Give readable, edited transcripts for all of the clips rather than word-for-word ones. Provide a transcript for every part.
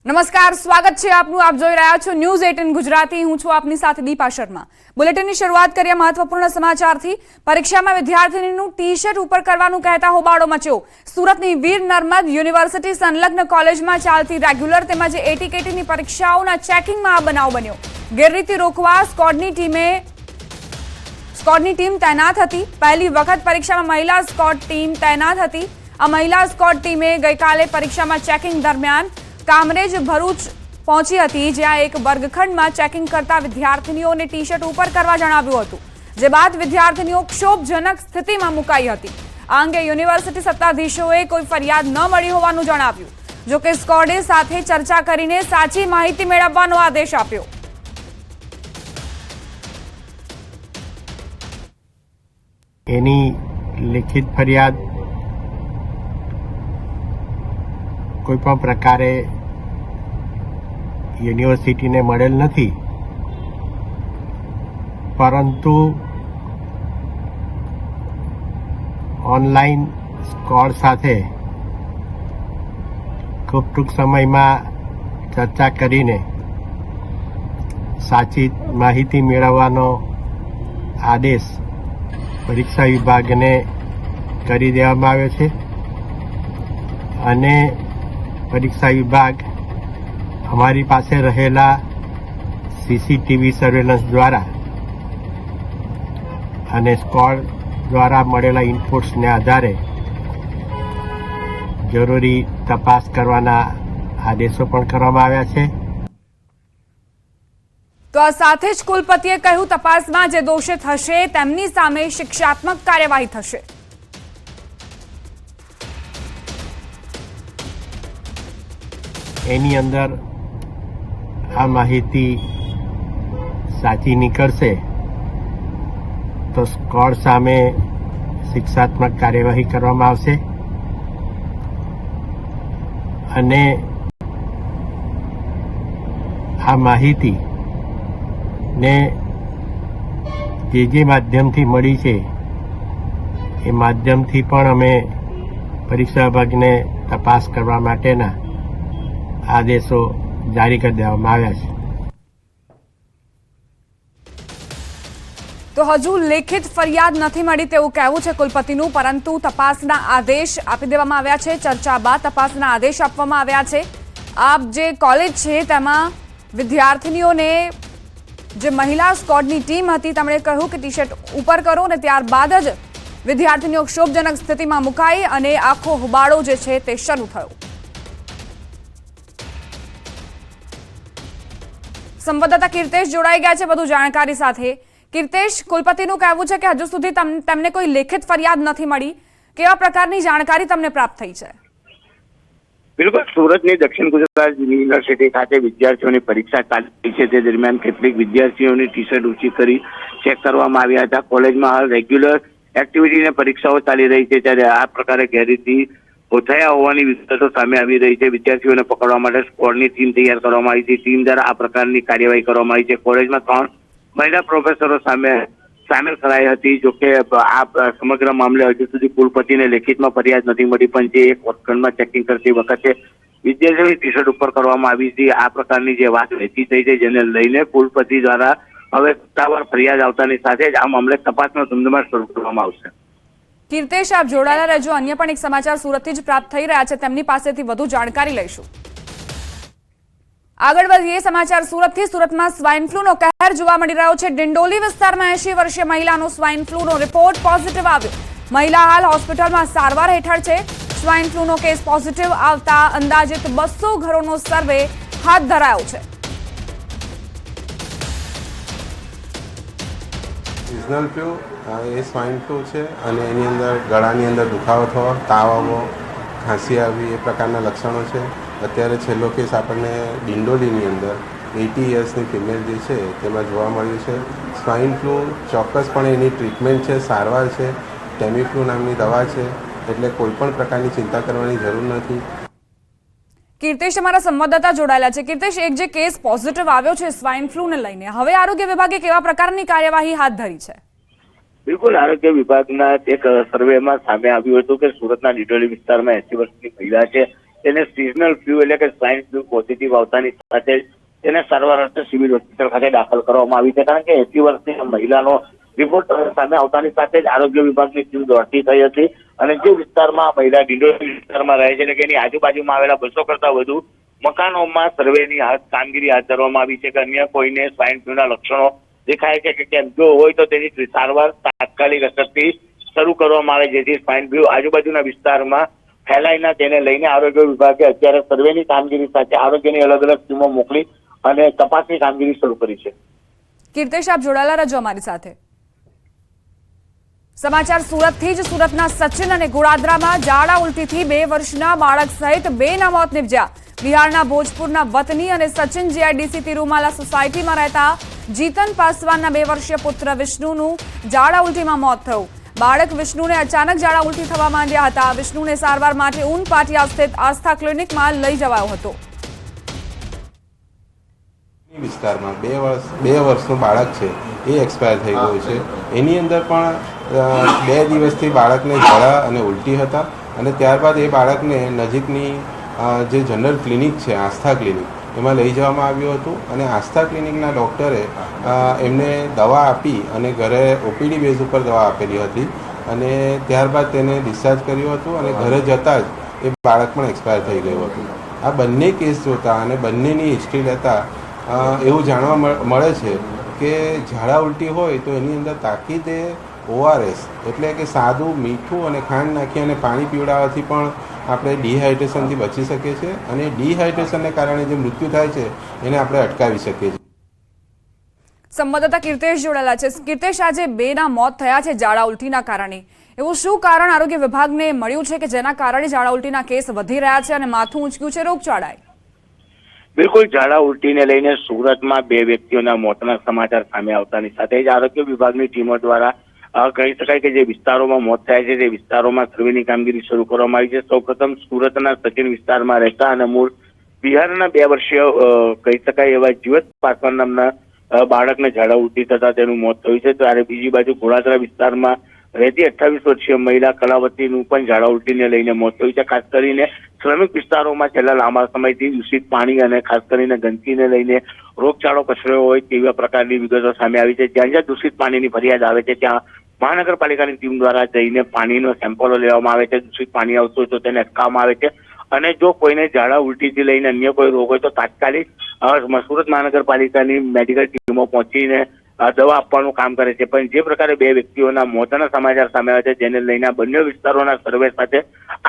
નમસ્કાર, સ્વાગત છે આપનું. આપ જોઈ રહ્યા છો ન્યૂઝ 18 ગુજરાતી. હું છું આપની સાથે દીપા શર્મા. બુલેટિનની શરૂઆત કરીએ મહત્વપૂર્ણ સમાચારથી. પરીક્ષામાં વિદ્યાર્થીનીનું ટી-શર્ટ ઉપર કરવાનું કહેતા હોબાળો મચ્યો. સુરતની વીર નર્મદ યુનિવર્સિટી સંલગ્ન કોલેજમાં ચાલતી રેગ્યુલર તેમજ એટીકેટીની પરીક્ષાઓના ચેકિંગમાં આ બનાવ બન્યો. ગેરરીતિ રોકવા સ્કોડની ટીમ તૈનાત હતી. પહેલી વખત પરીક્ષામાં મહિલા સ્કોડ ટીમ તૈનાત હતી. આ મહિલા સ્કોડ ટીમે ગઈકાલે પરીક્ષામાં ચેકિંગ દરમિયાન કામરેજ ભરૂચ પહોંચી હતી, જ્યાં એક વર્ગખંડમાં ચેકિંગ કરતા વિદ્યાર્થીનીઓને ટી-શર્ટ ઉપર કરવા જણાવ્યું હતું, જે બાદ વિદ્યાર્થીનીઓ ક્ષોભજનક સ્થિતિમાં મુકાઈ હતી. આ અંગે યુનિવર્સિટી સત્તાધીશોએ કોઈ ફરિયાદ ન મળી હોવાનું જણાવ્યું. જોકે સ્કોડે સાથે ચર્ચા કરીને સાચી માહિતી મેળવવાનો આદેશ આપ્યો. એની લિખિત ફરિયાદ કોઈ પણ પ્રકારે યુનિવર્સિટીને મળેલ નથી, પરંતુ ઓનલાઈન સ્કોડ સાથે ખૂબ ટૂંક સમયમાં ચર્ચા કરીને સાચી માહિતી મેળવવાનો આદેશ પરીક્ષા વિભાગને કરી દેવામાં આવ્યો છે અને પરીક્ષા વિભાગ અમારી પાસે રહેલા સીસીટીવી સર્વેલન્સ દ્વારા અને સ્કોડ દ્વારા મળેલા ઇનપુટ્સને આધારે જરૂરી તપાસ કરવાના આદેશો પણ કરવામાં આવ્યા છે. તો આ સાથે જ કુલપતિએ કહ્યું, તપાસમાં જે દોષિત હશે તેમની સામે શિક્ષાત્મક કાર્યવાહી થશે. એની અંદર આ માહિતી સાચી નીકળશે તો સ્કોડ સામે શિક્ષાત્મક કાર્યવાહી કરવામાં આવશે અને આ માહિતી ને જે માધ્યમથી મળી છે એ માધ્યમથી પણ અમે પરીક્ષા વિભાગને તપાસ કરવા માટેના આદેશો જારી કરી દેવામાં આવ્યા છે. તો હજુ લેખિત ફરિયાદ નથી મળી તેવું કહેવું છે કુલપતિનું, પરંતુ તપાસના આદેશ આપી દેવામાં આવ્યા છે. ચર્ચા બાદ તપાસના આદેશ આપવામાં આવ્યા છે. આ જે કોલેજ છે તેમાં વિદ્યાર્થીનીઓને જે મહિલા સ્કોડની ટીમ હતી તેમણે કહ્યું કે ટી-શર્ટ ઉપર કરો, અને ત્યારબાદ જ વિદ્યાર્થીનીઓ ક્ષોભજનક સ્થિતિમાં મુકાઈ અને આખો હોબાળો જે છે તે શરૂ થયો. સંવાદદાતા કીર્તેશ જોડાઈ ગયા છે વધુ જાણકારી સાથે. કીર્તેશ, કુલપતિનું કહેવું છે કે હજુ સુધી તેમને કોઈ લેખિત ફરિયાદ નથી મળી. કેવા પ્રકારની જાણકારી તમને પ્રાપ્ત થઈ છે? બિલકુલ, સુરતની દક્ષિણ ગુજરાત યુનિવર્સિટી ખાતે વિદ્યાર્થીઓની પરીક્ષા ચાલી રહી છે. તે દરમિયાન કેટલીક વિદ્યાર્થીઓની ટી-શર્ટ ઊંચી કરી ચેક કરવામાં આવ્યા હતા. કોલેજમાં હાલ રેગ્યુલર એક્ટિવિટી અને પરીક્ષાઓ ચાલી રહી છે, ત્યારે આ પ્રકારે ગેરરીતિ થયા હોવાની વિગતો સામે આવી રહી છે. વિદ્યાર્થીઓને પકડવા માટે સ્કોડની ટીમ તૈયાર કરવામાં આવી છે. ટીમ દ્વારા આ પ્રકારની કાર્યવાહી કરવામાં આવી છે. કોલેજમાં 3 મહિલા પ્રોફેસરો સામેલ કરાઈ હતી. જોકે આ સમગ્ર મામલે હજુ સુધી કુલપતિને લેખિતમાં ફરિયાદ નથી મળી, પણ જે એક વર્ગખંડમાં ચેકિંગ કરતી વખતે વિદ્યાર્થીઓની ટી-શર્ટ ઉપર કરવામાં આવી હતી, આ પ્રકારની જે વાત વહેતી થઈ છે, જેને લઈને કુલપતિ દ્વારા હવે સત્તાવાર ફરિયાદ આવતાની સાથે જ આ મામલે તપાસનો ધમધમાટ શરૂ કરવામાં આવશે. કીર્તેશ, આપ જોડાયેલા રહેજો. અન્ય પણ એક સમાચાર સુરતથી જ પ્રાપ્ત થઈ રહ્યા છે, તેમની પાસેથી વધુ જાણકારી લઈશું. આગળ વધીએ સમાચાર સુરતથી. સુરતમાં સ્વાઇન ફ્લૂનો કહેર જોવા મળી રહ્યો છે. ડિંડોલી વિસ્તારમાં 80 વર્ષીય મહિલાનો સ્વાઇન ફ્લૂનો રિપોર્ટ પોઝિટિવ આવ્યો. મહિલા હાલ હોસ્પિટલમાં સારવાર હેઠળ છે. સ્વાઇન ફ્લૂનો કેસ પોઝિટિવ આવતા અંદાજિત 200 ઘરોનો સર્વે હાથ ધરાયો છે. સિઝનલ ફ્લૂ એ સ્વાઇન ફ્લૂ છે અને એની અંદર ગળાની અંદર દુખાવો થવો, તાવ આવવો, ખાંસી આવવી એ પ્રકારના લક્ષણો છે. અત્યારે છેલ્લો કેસ આપણને ડિંડોલીની અંદર 80 યર્સની ફિમેલ જે છે તેમાં જોવા મળ્યું છે. સ્વાઇન ફ્લૂ ચોક્કસપણે એની ટ્રીટમેન્ટ છે, સારવાર છે, ટેમીફ્લુ નામની દવા છે, એટલે કોઈ પણ પ્રકારની ચિંતા કરવાની જરૂર નથી. કીર્તેશ, અમારા સંવાદદાતા જોડાયેલા છે. કીર્તેશ, એક જે કેસ પોઝિટિવ આવ્યો છે સ્વાઇન ફ્લૂને લઈને, હવે આરોગ્ય વિભાગે કેવા પ્રકારની કાર્યવાહી હાથ ધરી છે? બિલકુલ, આરોગ્ય વિભાગના એક સર્વેમાં સામે આવ્યું હતું કે સુરતના ડિંડોલી વિસ્તારમાં 80 વર્ષની મહિલા છે તેને સિઝનલ ફ્લૂ એટલે કે સ્વાઇન ફ્લૂ પોઝિટિવ આવતાની સાથે તેને સારવાર અર્થે સિવિલ હોસ્પિટલ ખાતે દાખલ કરવામાં આવી છે, કારણ કે 80 વર્ષની મહિલાનો રિપોર્ટ સામે આવતાની સાથે જ આરોગ્ય વિભાગની ટીમ દોડતી થઈ હતી અને જે વિસ્તારમાં મહિલા ડિંડોલી વિસ્તારમાં રહે છે એટલે કે એની આજુબાજુમાં આવેલા 200 કરતા વધુ મકાનોમાં સર્વેની કામગીરી હાથ ધરવામાં આવી છે કે અન્ય કોઈને સ્વાઇન ફ્લૂના લક્ષણો દેખાય છે કે કેમ, જો હોય તો તેની સારવાર તાત્કાલિક અસરથી શરૂ કરવામાં આવે, જેથી સ્વાઇન ફ્લૂ આજુબાજુના વિસ્તારમાં ફેલાય ના, તેને લઈને આરોગ્ય વિભાગે અત્યારે સર્વેની કામગીરી સાથે આરોગ્યની અલગ અલગ ટીમો મોકલી અને તપાસની કામગીરી શરૂ કરી છે. કીર્તેશ, આપ જોડાયેલા રહેજો અમારી સાથે. સમાચાર સુરતથી જ. સુરતના સચિન અને ગોળાદરામાં ઝાડા ઉલટીથી 2 વર્ષના બાળક સહિત 2ના મોત નિપજ્યા. બિહારના ભોજપુરના વતની અને સચિન જીઆઈડીસી તિરુમાલા સોસાયટીમાં રહેતા જીતન પાસવાનના 2 વર્ષીય પુત્ર વિષ્ણુનું ઝાડા ઉલટીમાં મોત થયું. બાળક વિષ્ણુને અચાનક ઝાડા ઉલટી થવા માંડ્યા હતા. વિષ્ણુને સારવાર માટે ઊન પાટિયા સ્થિત આસ્થા ક્લિનિકમાં લઈ જવાયો હતો. વિસ્તારમાં 2 વર્ષનું બાળક છે એ એક્સપાયર થઈ ગયું છે. એની અંદર પણ 2 દિવસથી બાળકને ઝાડા અને ઉલટી હતા અને ત્યારબાદ એ બાળકને નજીકની જે જનરલ ક્લિનિક છે આસ્થા ક્લિનિક, એમાં લઈ જવામાં આવ્યું હતું અને આસ્થા ક્લિનિકના ડૉક્ટરે એમને દવા આપી અને ઘરે ઓપીડી બેઝ ઉપર દવા આપેલી હતી અને ત્યારબાદ તેને ડિસ્ચાર્જ કર્યું હતું અને ઘરે જતાં જ એ બાળક પણ એક્સપાયર થઈ ગયું હતું. આ બંને કેસ જોતા અને બંનેની હિસ્ટ્રી લેતા એવું જાણવા મળે છે કે ઝાડા ઉલટી હોય તો એની અંદર તાકીદે ORS એટલે કે સાદું મીઠું અને ખાંડ નાખી અને પાણી પીવડાવવાથી પણ આપણે ડિહાઇડ્રેશનથી બચી શકીએ છીએ અને ડિહાઇડ્રેશનને કારણે જે મૃત્યુ થાય છે એને આપણે અટકાવી શકીએ છીએ. સંવાદદાતા કીર્તેશ જોડાયેલા છે. કીર્તેશ, આજે 2ના મોત થયા છે ઝાડા ઉલટીના કારણે. એવું શું કારણ આરોગ્ય વિભાગને મળ્યું છે કે જેના કારણે ઝાડા ઉલટીના કેસ વધી રહ્યા છે અને માથું ઊંચક્યું છે રોગચાળાએ? બિલકુલ, ઝાડા ઉલટીને લઈને સુરતમાં 2 વ્યક્તિઓના મોતના સમાચાર સામે આવતાની સાથે જ આરોગ્ય વિભાગની ટીમો દ્વારા કહી શકાય કે જે વિસ્તારોમાં મોત થાય છે તે વિસ્તારોમાં સર્વેની કામગીરી શરૂ કરવામાં આવી છે. સૌપ્રથમ સુરતના સચિન વિસ્તારમાં રહેતા અને મૂળ બિહારના 2 વર્ષીય કહી શકાય એવા જીવત પાસવાન નામના બાળકને ઝાડા ઉલટી થતા તેનું મોત થયું છે. ત્યારે બીજી બાજુ ગોળાદરા વિસ્તારમાં રહેતી 28 વર્ષીય મહિલા કલાવતીનું પણ ઝાડા ઉલટીને લઈને મોત થયું છે. ખાસ કરીને શ્રમિક વિસ્તારોમાં છેલ્લા લાંબા સમયથી દૂષિત પાણી અને ખાસ કરીને ગંદકીને લઈને રોગચાળો પસર્યો હોય તેવા પ્રકારની વિગતો સામે આવી છે. જ્યાં જ્યાં દૂષિત પાણીની ફરિયાદ આવે છે ત્યાં મહાનગરપાલિકાની ટીમ દ્વારા જઈને પાણીનો સેમ્પલો લેવામાં આવે છે. દૂષિત પાણી આવતું હોય તો તેને અટકાવવામાં આવે છે અને જો કોઈને ઝાડા ઉલટીથી લઈને અન્ય કોઈ રોગ હોય તો તાત્કાલિક સુરત મહાનગરપાલિકાની મેડિકલ ટીમો પહોંચીને દવા આપવાનું કામ કરે છે. પણ જે પ્રકારે 2 વ્યક્તિઓના મોતના સમાચાર સામે આવ્યા છે જેને લઈને બંને વિસ્તારોના સર્વે સાથે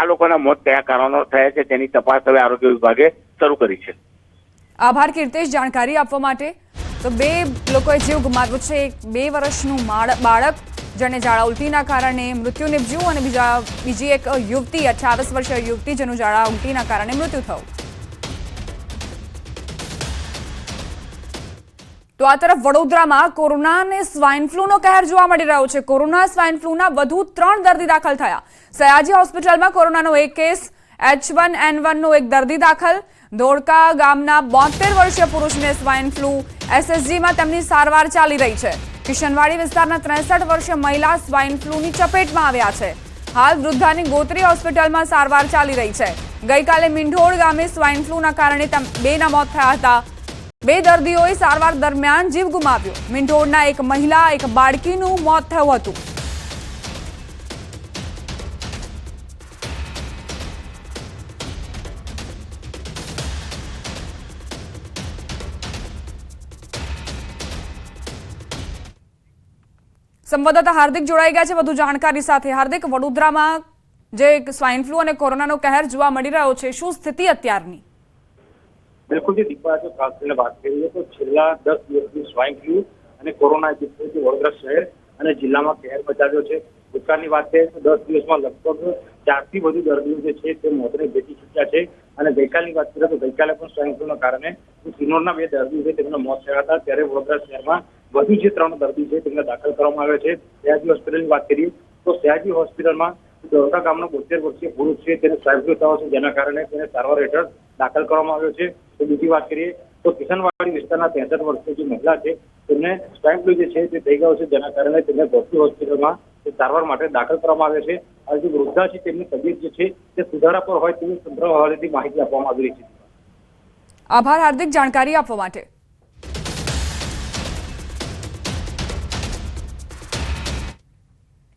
આ લોકોના મોત કયા કારણો થયા છે તેની તપાસ હવે આરોગ્ય વિભાગે શરૂ કરી છે. આભાર કીર્તેશ જાણકારી આપવા માટે. તો 2 લોકોએ જીવ ગુમાવ્યો છે. 2 વર્ષનું બાળક જેને ઝાડા ઉલટીના કારણે મૃત્યુ નિપજ્યું અને બીજી એક યુવતી 28 વર્ષીય યુવતી જેનું ઝાડા ઉલટીના કારણે મૃત્યુ થયું. તો આ તરફ વડોદરામાં કોરોના અને સ્વાઇન ફ્લૂનો કહેર જોવા મળી રહ્યો છે. કોરોના સ્વાઇન ફ્લૂના વધુ 3 દર્દી દાખલ થયા. સયાજી હોસ્પિટલમાં કોરોનાનો 1 કેસ, H1N1નો 1 દર્દી દાખલ. ધોળકા ગામના 72 વર્ષીય પુરુષને સ્વાઇન ફ્લૂ, SSGમાં તેમની સારવાર ચાલી રહી છે. કિશનવાડી વિસ્તારના 63 વર્ષીય મહિલા સ્વાઇન ફ્લૂની ચપેટમાં આવ્યા છે. હાલ વૃદ્ધાની ગોત્રી હોસ્પિટલમાં સારવાર ચાલી રહી છે. ગઈકાલે મીંઢોળ ગામે સ્વાઇન ફ્લૂના કારણે 2ના મોત થયા હતા. 2 દર્દીઓએ સારવાર દરમિયાન જીવ ગુમાવ્યો. મીંઢોળના એક મહિલા, એક બાળકીનું મોત થયું હતું. સંવાદદાતા હાર્દિક જોડાઈ ગયા છે વધુ જાણકારી સાથે. હાર્દિક, વડોદરામાં જે સ્વાઇન ફ્લૂ અને કોરોનાનો કહેર જોવા મળી રહ્યો છે, શું સ્થિતિ અત્યારની? બિલકુલ જી દીપા, જો ખાસ કરીને વાત કરીએ તો છેલ્લા 10 દિવસથી સ્વાઇન ફ્લૂ અને કોરોના જે વડોદરા શહેર અને જિલ્લામાં કહેર બચાવ્યો છે. ભૂતકાળની વાત કરીએ તો 10 દિવસમાં લગભગ 4 થી વધુ દર્દીઓ જે છે તે મોતને ભેટી ચૂક્યા છે અને ગઈકાલની વાત કરીએ તો ગઈકાલે પણ સ્વાઇન ફ્લૂના કારણે કિન્નોરના 2 દર્દીઓ છે તેમના મોત થયા હતા. ત્યારે વડોદરા શહેરમાં વધુ જે 3 દર્દી છે તેમને દાખલ કરવામાં આવ્યા છે. સયાજી હોસ્પિટલની વાત કરીએ તો સયાજી હોસ્પિટલમાં ધોળકા ગામનો 72 વર્ષીય પુરુષ છે તેને સ્વાઇન ફ્લૂ થયો છે, જેના કારણે તેને સારવાર હેઠળ દાખલ કરવામાં આવ્યો છે. તો બીજી વાત કરીએ તો કિશનવાડી વિસ્તારના 63 વર્ષની જે મહિલા છે તેમને સ્વાઇન ફ્લૂ જે છે તે થઈ ગયો છે, જેના કારણે તેમને ગોત્રી હોસ્પિટલમાં સારવાર માટે દાખલ કરવામાં આવ્યા છે. જે વૃદ્ધા છે તેમની તબિયત જે છે તે સુધારા પર હોય તેવી તંત્ર હવાલેથી માહિતી આપવામાં આવી રહી છે. આભાર હાર્દિક, જાણકારી આપવા માટે.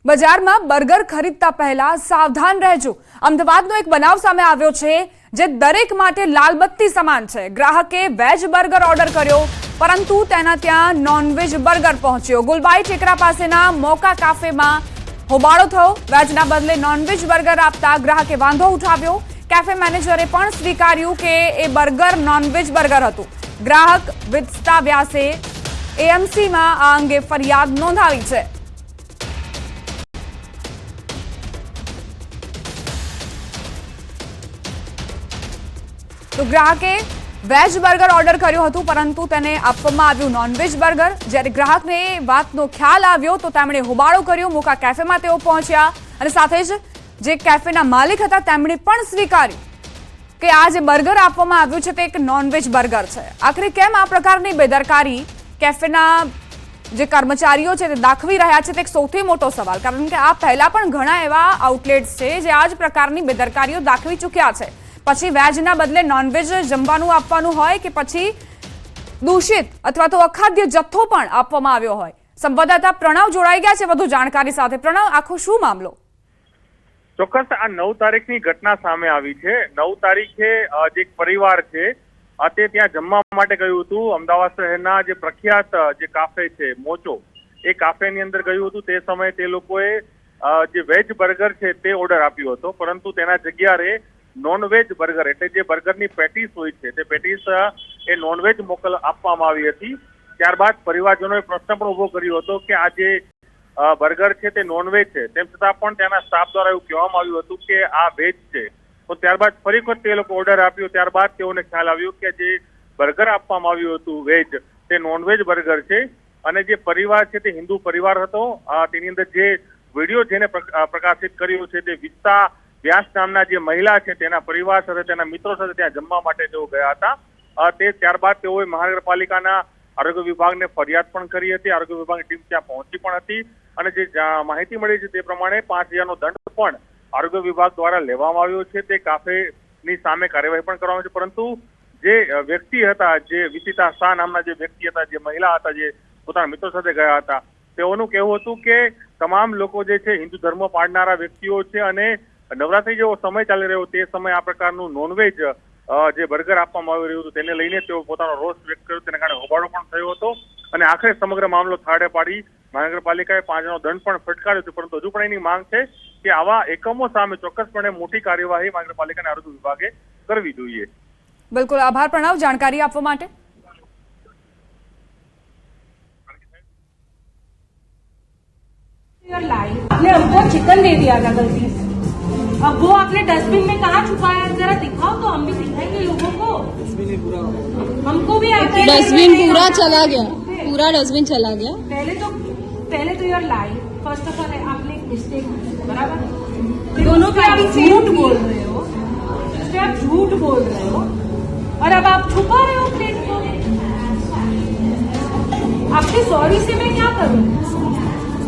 બજારમાં બર્ગર ખરીદતા પહેલા સાવધાન રહેજો. અમદાવાદનો એક બનાવ સામે આવ્યો છે જે દરેક માટે લાલબત્તી સમાન છે. ગ્રાહકે વેજ બર્ગર ઓર્ડર કર્યો, પરંતુ તેના ત્યાં નોનવેજ બર્ગર પહોંચ્યો. ગુલબાઈ ટેકરા પાસેના મોકા કાફેમાં હોબાળો થયો. વેજના બદલે નોનવેજ બર્ગર આપતા ગ્રાહકે વાંધો ઉઠાવ્યો. કેફે મેનેજરે પણ સ્વીકાર્યું કે એ બર્ગર નોનવેજ બર્ગર હતું. ગ્રાહક વિત્સતા વ્યાસે એએમસીમાં આ અંગે ફરિયાદ નોંધાવી છે. તો ગ્રાહકે વેજ બર્ગર ઓર્ડર કર્યું હતું, પરંતુ તેને આપવામાં આવ્યું નોનવેજ બર્ગર. જ્યારે ગ્રાહકને એ વાતનો ખ્યાલ આવ્યો તો તેમણે હોબાળો કર્યો. મોકા કેફેમાં તેઓ પહોંચ્યા અને સાથે જ જે કેફેના માલિક હતા તેમણે પણ સ્વીકાર્યું કે આ જે બર્ગર આપવામાં આવ્યું છે તે એક નોનવેજ બર્ગર છે. આખરે કેમ આ પ્રકારની બેદરકારી કેફેના જે કર્મચારીઓ છે તે દાખવી રહ્યા છે તે એક સૌથી મોટો સવાલ. કારણ કે આ પહેલા પણ ઘણા એવા આઉટલેટ્સ છે જે આ જ પ્રકારની બેદરકારીઓ દાખવી ચૂક્યા છે. પછી વેજના બદલે નોનવેજ જમવાનું આપવાનું હોય કે પછી દૂષિત અથવા તો અખાદ્ય જથ્થો પણ આપવામાં આવ્યો હોય. સંવાદદાતા પ્રણવ જોડાઈ ગયા છે વધુ જાણકારી સાથે. પ્રણવ, આખો શું મામલો? ચોક્કસ આ 9 તારીખની ઘટના સામે આવી છે. 9 તારીખે જે એક પરિવાર છે તે ત્યાં જમવા માટે ગયું હતું. અમદાવાદ શહેરના જે પ્રખ્યાત જે કાફે છે મોચો, એ કાફેની અંદર ગયું હતું. તે સમયે તે લોકોએ જે વેજ બર્ગર છે તે ઓર્ડર આપ્યો હતો, પરંતુ તેના જગ્યાએ નોનવેજ બર્ગર એટલે જે બર્ગરની પેટીસ હોય છે તે પેટીસ એ નોનવેજ આપવામાં આવી હતી. ત્યારબાદ પરિવારજનોએ પ્રશ્ન પણ ઉભો કર્યો હતો કે આ જે બર્ગર છે તે નોનવેજ છે, તેમ છતાં પણ ત્યાંના સ્ટાફ દ્વારા એવું કહેવામાં આવ્યું હતું કે આ વેજ છે. તો ત્યારબાદ ફરી વખત તે લોકો ઓર્ડર આપ્યો. ત્યારબાદ તેઓને ખ્યાલ આવ્યો કે જે બર્ગર આપવામાં આવ્યું હતું વેજ તે નોનવેજ બર્ગર છે. અને જે પરિવાર છે તે હિન્દુ પરિવાર હતો. તેની અંદર જે વિડીયો જેને પ્રકાશિત કર્યો છે તે વિત્સતા વ્યાસ નામના જે મહિલા છે તેના પરિવાર સાથે તેના મિત્રો સાથે ત્યાં જમવા માટે તેઓ ગયા હતા. તે ત્યારબાદ તેઓએ મહાનગરપાલિકાના આરોગ્ય વિભાગને ફરિયાદ પણ કરી હતી. આરોગ્ય વિભાગની ટીમ ત્યાં પહોંચી પણ હતી અને જે માહિતી મળી છે તે પ્રમાણે 5,000નો દંડ પણ આરોગ્ય વિભાગ દ્વારા લેવામાં આવ્યો છે. તે કાફેની સામે કાર્યવાહી પણ કરવામાં આવી છે. પરંતુ જે વ્યક્તિ હતા, જે વિતિતા શાહ નામના જે વ્યક્તિ હતા, જે મહિલા હતા, જે પોતાના મિત્રો સાથે ગયા હતા, તેઓનું કહેવું હતું કે તમામ લોકો જે છે હિન્દુ ધર્મ પાળનારા વ્યક્તિઓ છે અને નવરાત્રી જેવો સમય ચાલી રહ્યો તે સમયે આ પ્રકારનું નોનવેજ જે બર્ગર આપવામાં આવી રહ્યું હતું તેને લઈને તેઓ પોતાનો રોષ વ્યક્ત કર્યો. તેના કારણે હોબાળો પણ થયો હતો અને આખરે સમગ્ર મામલો થાળે પાડી મહાનગરપાલિકાએ 5,000નો દંડ પણ ફટકાર્યો છે. પરંતુ હજુ પણ એની માંગ છે કે આવા એકમો સામે ચોક્કસપણે મોટી કાર્યવાહી મહાનગરપાલિકાના આરોગ્ય વિભાગે કરવી જોઈએ. બિલકુલ, આભાર પ્રણવ જાણકારી આપવા માટે. आपने हमको चिकन दे दिया था गलती से. अब वो आपने डस्टबिन में कहाँ छुपाया है, जरा दिखाओ तो हम भी दिखाएंगे लोगों को. हमको भी डस्टबिन पूरा चला गया, पूरा डस्टबिन चला गया. पहले तो यार लाई फर्स्ट ऑफ ऑल आपने एक मिस्टेक बराबर. दोनों पे आप झूठ बोल रहे हो, इस पे आप झूठ बोल रहे हो और अब आप छुपा रहे हो प्लेट को. आपके सॉरी से मैं क्या करूँ?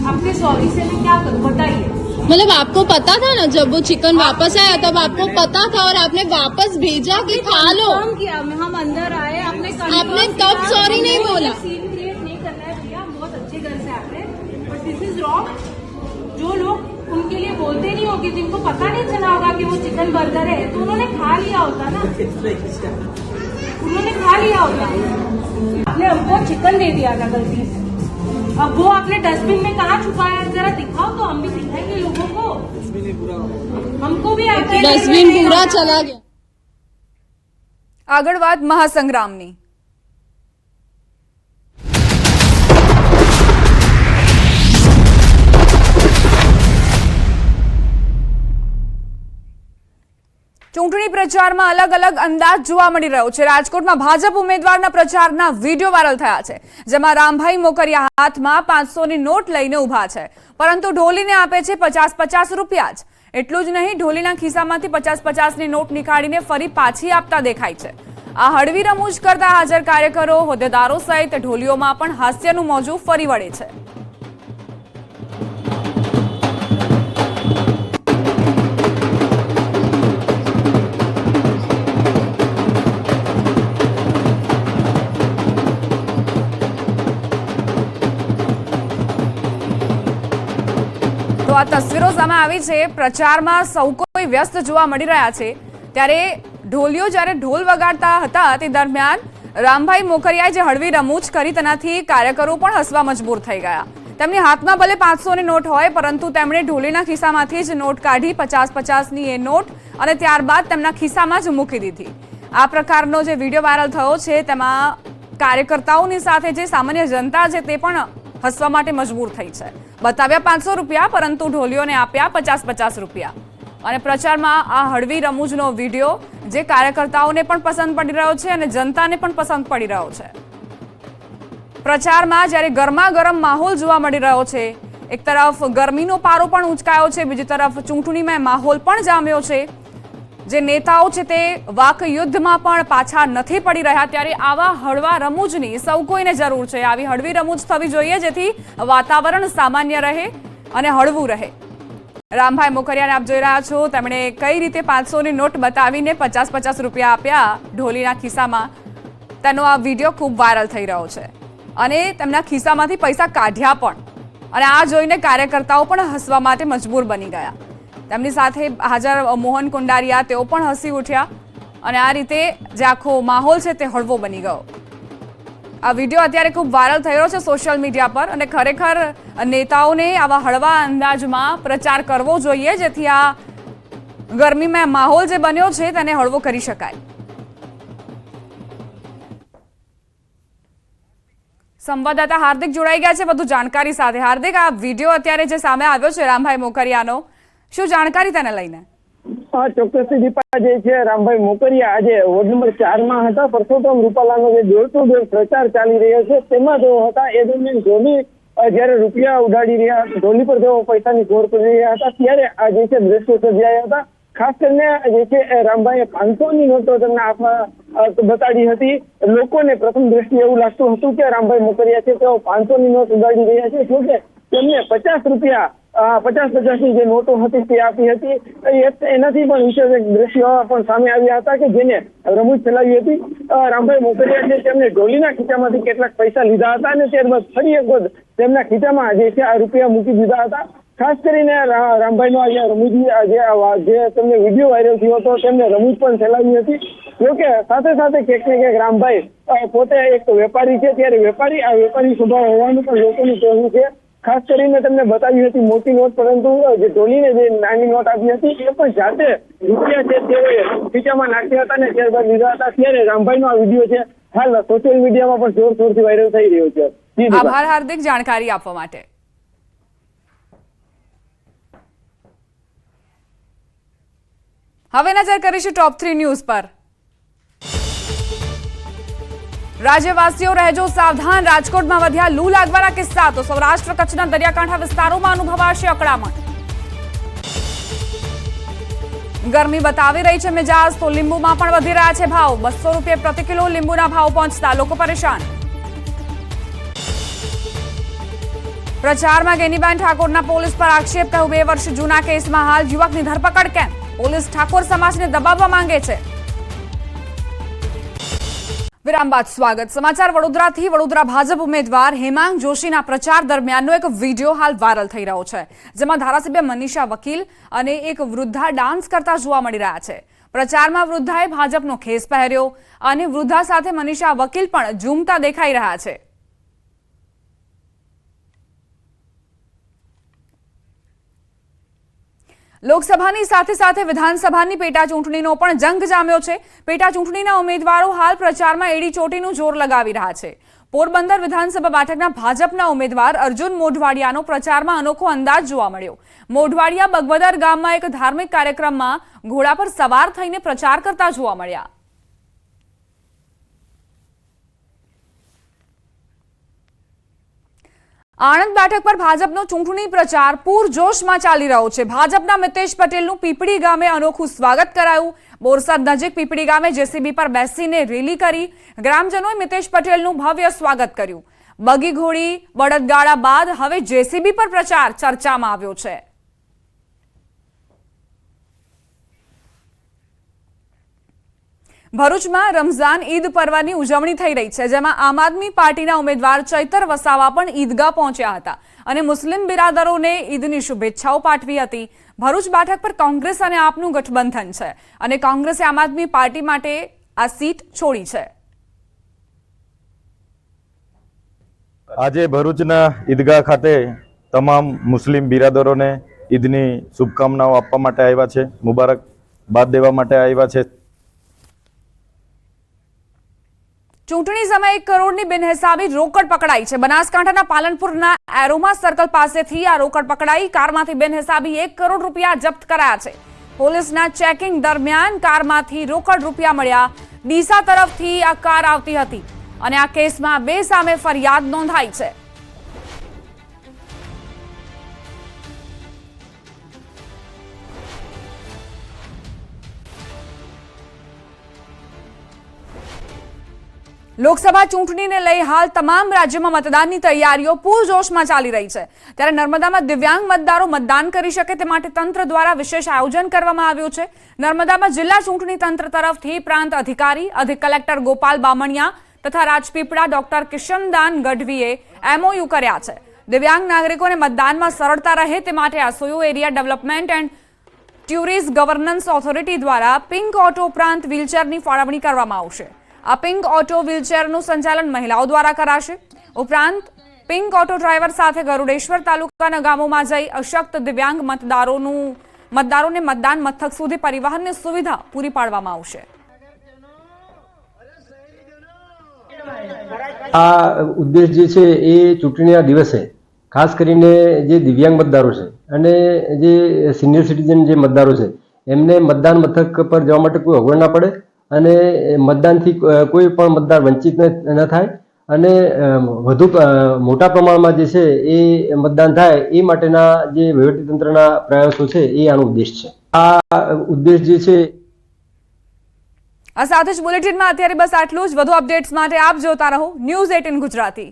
आपके सॉरी से मैं क्या करूँ बताइए. मतलब आपको पता था ना जब वो चिकन वापस आया तब आपको पता था और आपने वापस भेजा कि खा लो. किया हम अंदर आए, आपने तब सॉरी नहीं बोला. सीन क्रिएट नहीं करना है भैया, हम बहुत अच्छे घर से आते हैं, बट दिस इज रॉन्ग. जो लोग उनके लिए बोलते नहीं होंगे, जिनको पता नहीं चला होगा कि वो चिकन बर्गर है, तो उन्होंने खा लिया होता ना. उन्होंने खा लिया होता. आपने हमको चिकन दे दिया था गलती से. अब वो आपने डस्टबिन में कहाँ छुपाया है, जरा दिखाओ तो हम भी दिखाएंगे लोगों को. हमको भी डस्टबिन पूरा चला गया. આગળ વાત મહાસંગ્રામની. ચૂંટણી પ્રચારમાં અલગ અલગ અંદાજ જોવા મળી રહ્યો છે. રાજકોટમાં ભાજપ ઉમેદવારના પ્રચારના વિડીયો વાયરલ થયા છે, જેમાં રામભાઈ મોકરિયા હાથમાં 500ની નોટ લઈને ઊભા છે, પરંતુ ઢોલીને આપે છે 50-50 રૂપિયા જ. એટલું જ નહીં, ઢોલીના ખિસ્સામાંથી 50-50ની નોટ નીકાળીને ફરી પાછી આપતા દેખાય છે. આ હળવી રમૂજ કરતા હાજર કાર્યકરો, હોદ્દેદારો સહિત ઢોલીઓમાં પણ હાસ્યનું મોજું ફરી વળે છે. આ તસવીરો સામે આવી છે. પ્રચારમાં સૌ કોઈ વ્યસ્ત જોવા મળી રહ્યા છે. ત્યારે ઢોલીઓ જ્યારે ઢોલ વગાડતા હતા તે દરમિયાન રામભાઈ મોકરિયાએ જે હળવી રમૂજ કરી તેનાથી કાર્યકરો પણ હસવા મજબૂર થઈ ગયા. તેમની હાથમાં ભલે 500ની નોટ હોય, પરંતુ તેમણે ઢોલીના ખિસ્સામાંથી જ નોટ કાઢી 50-50ની એ નોટ અને ત્યારબાદ તેમના ખિસ્સામાં જ મૂકી દીધી. આ પ્રકારનો જે વિડીયો વાયરલ થયો છે તેમાં કાર્યકર્તાઓની સાથે જે સામાન્ય જનતા છે તે પણ હસવા માટે મજબૂર થઈ છે. બતાવ્યા 500 રૂપિયા, પરંતુ ઢોલીઓને આપ્યા 50-50 રૂપિયા. અને પ્રચારમાં આ હળવી રમૂજનો વિડીયો જે કાર્યકર્તાઓને પણ પસંદ પડી રહ્યો છે અને જનતાને પણ પસંદ પડી રહ્યો છે. પ્રચારમાં જ્યારે ગરમા ગરમ માહોલ જોવા મળી રહ્યો છે, એક તરફ ગરમીનો પારો પણ ઉંચકાયો છે, બીજી તરફ ચૂંટણીમાં માહોલ પણ જામ્યો છે. જે નેતાઓ છે તે વાક યુદ્ધમાં પણ પાછા નથી પડી રહ્યા, ત્યારે આવા હળવા રમૂજની સૌ કોઈને જરૂર છે. આવી હળવી રમૂજ થવી જોઈએ જેથી વાતાવરણ સામાન્ય રહે અને હળવું રહે. રામભાઈ મોકરિયાને આપ જોઈ રહ્યા છો, તેમણે કઈ રીતે 500ની નોટ બતાવીને 50-50 રૂપિયા આપ્યા ઢોલીના ખિસ્સામાં. તેનો આ વિડીયો ખૂબ વાયરલ થઈ રહ્યો છે અને તેમના ખિસ્સામાંથી પૈસા કાઢ્યા પણ. અને આ જોઈને કાર્યકર્તાઓ પણ હસવા માટે મજબૂર બની ગયા. તેમની સાથે હાજર મોહન કુંડારિયા તેઓ પણ હસી ઉઠ્યા અને આ રીતે જે આખો માહોલ છે તે હળવો બની ગયો. આ વિડીયો અત્યારે ખૂબ વાયરલ થઈ રહ્યો છે સોશિયલ મીડિયા પર અને ખરેખર નેતાઓને આવા હળવા અંદાજમાં પ્રચાર કરવો જોઈએ જેથી આ ગરમીમાં માહોલ જે બન્યો છે તેને હળવો કરી શકાય. સંવાદદાતા હાર્દિક જોડાઈ ગયા છે વધુ જાણકારી સાથે. હાર્દિક, આ વિડીયો અત્યારે જે સામે આવ્યો છે રામભાઈ મોકરિયાનો, શું જાણકારી તેને લઈને? હા, ચોક્કસથી દીપા. જે છે રામભાઈ મોકરિયા આજે વોર્ડ નંબર 4 હતા. પરસોત્તમ રૂપાલાનો જે ડોર ટુ ડોર પ્રચાર ચાલી રહ્યો છે તેમાં તેઓ હતા. એ દરમિયાન ઢોલી જયારે રૂપિયા ઉડાડી રહ્યા, ઢોલી પર તેઓ પૈસાની ઘોર કરી રહ્યા હતા ત્યારે આ જે છે દ્રશ્યો સર્જાયા હતા. ખાસ કરીને જે છે રામભાઈએ 500ની નોટો તેમના હાથમાં બતાડી હતી. લોકોને પ્રથમ દ્રષ્ટિએ એવું લાગતું હતું કે રામભાઈ મોકરિયા છે તેઓ 500ની નોટ ઉડાડી રહ્યા છે, જોકે તેમને 50 રૂપિયા 50-50ની જે નોટો હતી તે આપી હતી. એનાથી પણ વિશેષ દ્રશ્યો પણ સામે આવ્યા હતા કે જેને રમૂજ ફેલાવી હતી. રામભાઈ મોકરિયા છે તેમને ઢોલીના ખીચામાંથી કેટલાક પૈસા લીધા હતા અને ત્યારબાદ ફરી એક વખત તેમના ખીચામાં જે છે આ રૂપિયા મૂકી દીધા હતા. ખાસ કરીને રામભાઈનો આજે રમૂજ જે તમને વિડીયો વાયરલ થયો હતો તેમને રમૂજ પણ ફેલાવી હતી. જોકે સાથે સાથે ક્યાંક ને ક્યાંક રામભાઈ પોતે એક વેપારી છે, ત્યારે વેપારી સ્વભાવ હોવાનું પણ લોકોનું કહેવું છે. ખાસ કરીને તમને બતાવી હતી મોટી નોટ, પરંતુ જે ઢોલીને જે નાની નોટ આપી હતી એ પણ જાતે રૂપિયા છે તેઓએ ખીચામાં નાખ્યા હતા અને ત્યારબાદ લીધા હતા. ત્યારે રામભાઈનો આ વિડીયો છે હાલ સોશિયલ મીડિયામાં પણ જોરશોરથી વાયરલ થઈ રહ્યો છે. આભાર હાર્દિક જાણકારી આપવા માટે. હવે નજર કરીશું ટોપ 3 ન્યૂઝ પર. રાજ્યવાસીઓ રહેજો સાવધાન, રાજકોટમાં વધ્યા લૂ લાગવાના કિસ્સા, તો સૌરાષ્ટ્ર કચ્છના દરિયાકાંઠા વિસ્તારોમાં અનુભવાશે અકળામણ. ગરમી બતાવી રહી છે મિજાજ, તો લીંબુમાં પણ વધી રહ્યા છે ભાવ. 200 રૂપિયા પ્રતિ કિલો લીંબુના ભાવ પહોંચતા લોકો પરેશાન. પ્રચારમાં ગેનીબેન ઠાકોરના પોલીસ પર આક્ષેપ, કહ્યું 2 વર્ષ જૂના કેસમાં હાલ યુવકની ધરપકડ કેમ? પોલીસ ઠાકોર સમાજને દબાવવા માંગે છે. વિરામ બાદ સ્વાગત. સમાચાર વડોદરાથી. વડોદરા ભાજપ ઉમેદવાર હેમાંગ જોશીના પ્રચાર દરમિયાનનો એક વિડીયો હાલ વાયરલ થઈ રહ્યો છે, જેમાં ધારાસભ્ય મનીષા વકીલ અને એક વૃદ્ધા ડાન્સ કરતા જોવા મળી રહ્યા છે. પ્રચારમાં વૃદ્ધાએ ભાજપનો ખેસ પહેર્યો અને વૃદ્ધા સાથે મનીષા વકીલ પણ ઝૂમતા દેખાઈ રહ્યા છે. લોકસભાની સાથે સાથે વિધાનસભાની પેટા ચૂંટણીનો પણ જંગ જામ્યો છે. પેટા ચૂંટણીના ઉમેદવારો હાલ પ્રચારમાં એડી ચોટીનું જોર લગાવી રહ્યા છે. પોરબંદર વિધાનસભા બેઠકના ભાજપના ઉમેદવાર અર્જુન મોઢવાડિયાનો પ્રચારમાં અનોખો અંદાજ જોવા મળ્યો. મોઢવાડિયા બગવદર ગામમાં એક ધાર્મિક કાર્યક્રમમાં ઘોડા પર સવાર થઈને પ્રચાર કરતા જોવા મળ્યા. આણંદ બેઠક પર ભાજપનો ચૂંટણી પ્રચાર પૂરજોશમાં ચાલી રહ્યો છે. ભાજપના મિતેશ પટેલનું પીપળી ગામે અનોખું સ્વાગત કરાયું. બોરસદ નજીક પીપળી ગામે જેસીબી પર બેસીને રેલી કરી ગ્રામજનોએ મિતેશ પટેલનું ભવ્ય સ્વાગત કર્યું. બગી ઘોડી બળદગાડા બાદ હવે જેસીબી પર પ્રચાર ચર્ચામાં આવ્યો છે. ભરૂચમાં રમઝાન ઈદ પર્વની ઉજવણી થઈ રહી છે, જેમાં આમ આદમી પાર્ટીના ઉમેદવાર ચૈતર વસાવા પણ ઈદગાહ પહોંચ્યા હતા અને મુસ્લિમ બિરાદરોને ઈદની શુભેચ્છાઓ પાઠવી હતી. ભરૂચ બેઠક પર કોંગ્રેસ અને આપનું ગઠબંધન છે અને કોંગ્રેસે આમ આદમી પાર્ટી માટે આ સીટ છોડી છે. આજે ભરૂચના ઈદગાહ ખાતે તમામ મુસ્લિમ બિરાદરોને ઈદની શુભકામનાઓ આપવા માટે આવ્યા છે, મુબારકબાદ દેવા માટે આવ્યા છે. ચૂંટણી સમયે 1 કરોડની બિનહિસાબી રોકડ પકડાઈ છે. બનાસકાંઠાના પાલનપુરના એરોમા સર્કલ પાસેથી આ રોકડ પકડાઈ. કારમાંથી બિનહિસાબી 1 કરોડ રૂપિયા જપ્ત કરાયા છે. પોલીસના ચેકિંગ દરમિયાન કારમાંથી રોકડ રૂપિયા મળ્યા. ડીસા તરફથી આ કાર આવતી હતી અને આ કેસમાં 2 સામે ફરિયાદ નોંધાઈ છે. લોકસભા ચૂંટણીને લઈ હાલ તમામ રાજ્યોમાં મતદાનની તૈયારીઓ પૂરજોશમાં ચાલી રહી છે. ત્યારે નર્મદામાં દિવ્યાંગ મતદારો મતદાન કરી શકે તે માટે તંત્ર દ્વારા વિશેષ આયોજન કરવામાં આવ્યું છે. નર્મદામાં જિલ્લા ચૂંટણી તંત્ર તરફથી પ્રાંત અધિકારી અધિક કલેક્ટર ગોપાલ બામણિયા તથા રાજપીપળા ડોક્ટર કિશનદાન ગઢવીએ MOU કર્યા છે. દિવ્યાંગ નાગરિકોને મતદાનમાં સરળતા રહે તે માટે આસોયો area development and tourism governance authority દ્વારા પિંક ઓટો ઉપરાંત વ્હીલચેરની ફાળવણી કરવામાં આવશે. આ પિંક ઓટો વ્હીલચેરનું સંચાલન મહિલાઓ દ્વારા કરાશે. ઉપરાંત પિંક ઓટો ડ્રાઈવર સાથે ગરુડેશ્વર તાલુકાના ગામોમાં જઈ અશક્ત દિવ્યાંગ મતદારોને મતદાન મથક સુધી પરિવહનની સુવિધા પૂરી પાડવામાં આવશે. આ ઉદ્દેશ જે છે એ ચૂંટણીના દિવસે ખાસ કરીને જે દિવ્યાંગ મતદારો છે અને જે સિનિયર સિટીઝન જે મતદારો છે એમને મતદાન મથક પર જવા માટે કોઈ અગવડ ના પડે અને મતદાનથી કોઈ પણ મતદાર વંચિત ન થાય અને વધુ મોટા પ્રમાણમાં જે છે એ મતદાન થાય એ માટેના જે વહીવટીતંત્રના પ્રયાસો છે એ આનો ઉદ્દેશ છે. આ ઉદ્દેશ જે છે આ સાથે જ બુલેટિનમાં અત્યારે બસ આટલું જ. વધુ અપડેટ્સ માટે આપ જોતા રહો News 18 ગુજરાતી.